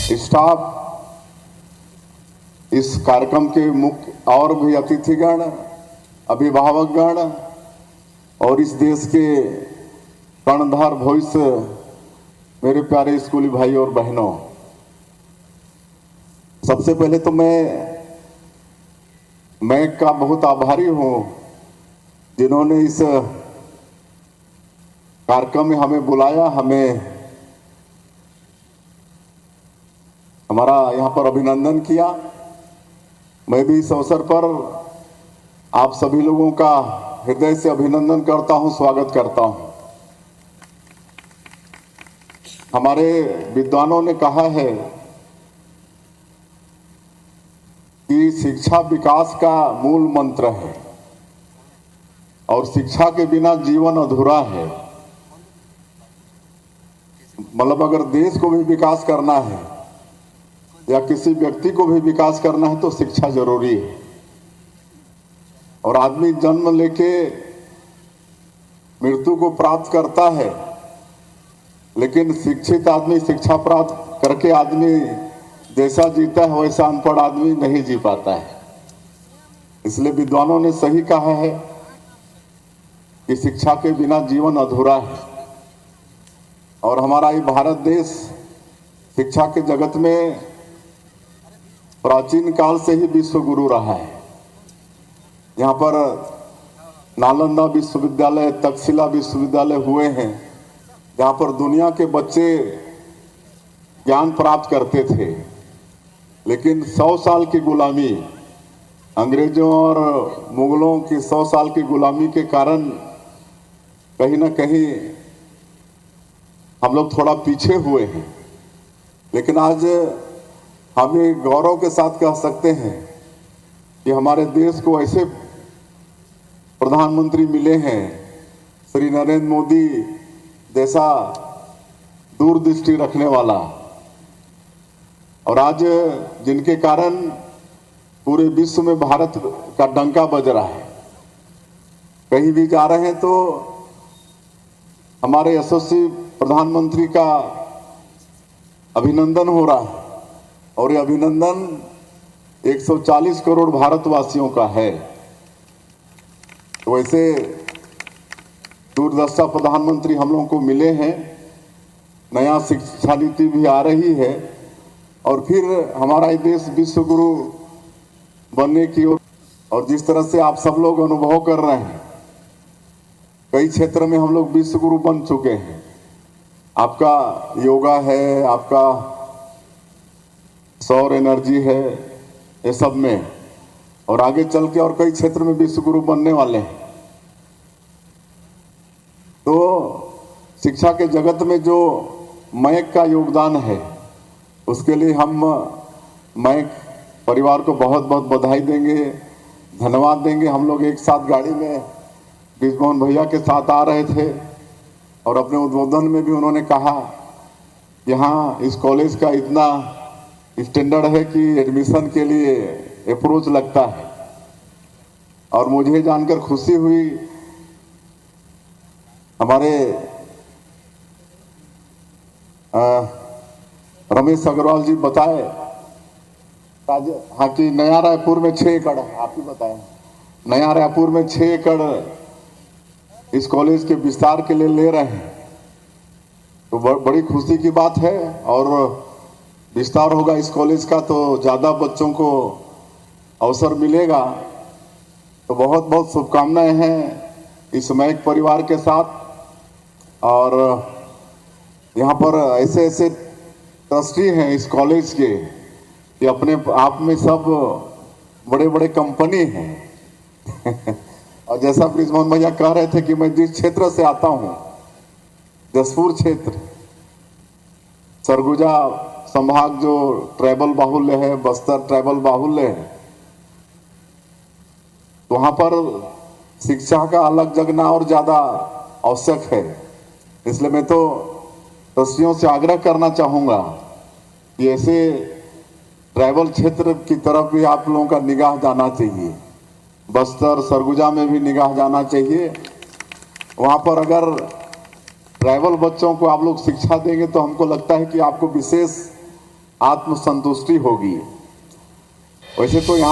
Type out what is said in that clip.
Staff, इस कार्यक्रम के मुख्य और भी अतिथिगण, अभिभावकगण और इस देश के कर्णधार भविष्य मेरे प्यारे स्कूली भाई और बहनों, सबसे पहले तो मैं का बहुत आभारी हूं जिन्होंने इस कार्यक्रम में हमें बुलाया, हमारा यहाँ पर अभिनंदन किया। मैं भी इस अवसर पर आप सभी लोगों का हृदय से अभिनंदन करता हूं, स्वागत करता हूं। हमारे विद्वानों ने कहा है कि शिक्षा विकास का मूल मंत्र है और शिक्षा के बिना जीवन अधूरा है। मतलब अगर देश को भी विकास करना है या किसी व्यक्ति को भी विकास करना है तो शिक्षा जरूरी है। और आदमी जन्म लेके मृत्यु को प्राप्त करता है, लेकिन शिक्षित आदमी, शिक्षा प्राप्त करके आदमी जैसा जीता है वैसा अनपढ़ आदमी नहीं जी पाता है। इसलिए विद्वानों ने सही कहा है कि शिक्षा के बिना जीवन अधूरा है। और हमारा ये भारत देश शिक्षा के जगत में प्राचीन काल से ही विश्व गुरु रहा है। यहाँ पर नालंदा विश्वविद्यालय, तक्षशिला विश्वविद्यालय हुए हैं, जहाँ पर दुनिया के बच्चे ज्ञान प्राप्त करते थे। लेकिन 100 साल की गुलामी, अंग्रेजों और मुगलों की 100 साल की गुलामी के कारण कहीं ना कहीं हम लोग थोड़ा पीछे हुए हैं। लेकिन आज हम ये गौरव के साथ कह सकते हैं कि हमारे देश को ऐसे प्रधानमंत्री मिले हैं, श्री नरेंद्र मोदी जैसा दूरदृष्टि रखने वाला, और आज जिनके कारण पूरे विश्व में भारत का डंका बज रहा है। कहीं भी जा रहे हैं तो हमारे यशस्वी प्रधानमंत्री का अभिनंदन हो रहा है, और ये अभिनंदन 140 करोड़ भारतवासियों का है। तो वैसे दूरदर्शिता प्रधानमंत्री हम लोगों को मिले हैं, नया शिक्षा नीति भी आ रही है, और फिर हमारा ये देश विश्व गुरु बनने की ओर, और जिस तरह से आप सब लोग अनुभव कर रहे हैं, कई क्षेत्र में हम लोग विश्व गुरु बन चुके हैं। आपका योगा है, आपका सौर एनर्जी है, ये सब में, और आगे चल के और कई क्षेत्र में विश्व गुरु बनने वाले हैं। तो शिक्षा के जगत में जो महक का योगदान है, उसके लिए हम महक परिवार को बहुत बहुत बधाई देंगे, धन्यवाद देंगे। हम लोग एक साथ गाड़ी में ब्रिजमोहन भैया के साथ आ रहे थे, और अपने उद्बोधन में भी उन्होंने कहा यहाँ इस कॉलेज का इतना स्टैंडर्ड है कि एडमिशन के लिए अप्रोच लगता है। और मुझे जानकर खुशी हुई, हमारे रमेश अग्रवाल जी बताए हाँ कि नया रायपुर में 6 एकड़, आप ही बताएं, नया रायपुर में 6 एकड़ इस कॉलेज के विस्तार के लिए ले रहे हैं। तो बड़ी खुशी की बात है, और विस्तार होगा इस कॉलेज का तो ज़्यादा बच्चों को अवसर मिलेगा। तो बहुत बहुत शुभकामनाएं हैं इस महक परिवार के साथ। और यहाँ पर ऐसे ऐसे ट्रस्टी हैं इस कॉलेज के कि अपने आप में सब बड़े बड़े कंपनी हैं। और जैसा ब्रिजमोहन भैया कह रहे थे कि मैं जिस क्षेत्र से आता हूँ, जसपुर क्षेत्र, सरगुजा संभाग जो ट्राइबल बाहुल्य है, बस्तर ट्राइबल बाहुल्य है, तो वहाँ पर शिक्षा का अलग जगना और ज़्यादा आवश्यक है। इसलिए मैं तो ट्रस्टियों से आग्रह करना चाहूँगा कि ऐसे ट्राइबल क्षेत्र की तरफ भी आप लोगों का निगाह जाना चाहिए। बस्तर, सरगुजा में भी निगाह जाना चाहिए। वहाँ पर अगर ट्राइबल बच्चों को आप लोग शिक्षा देंगे तो हमको लगता है कि आपको विशेष आत्मसंतुष्टि होगी। वैसे तो यहाँ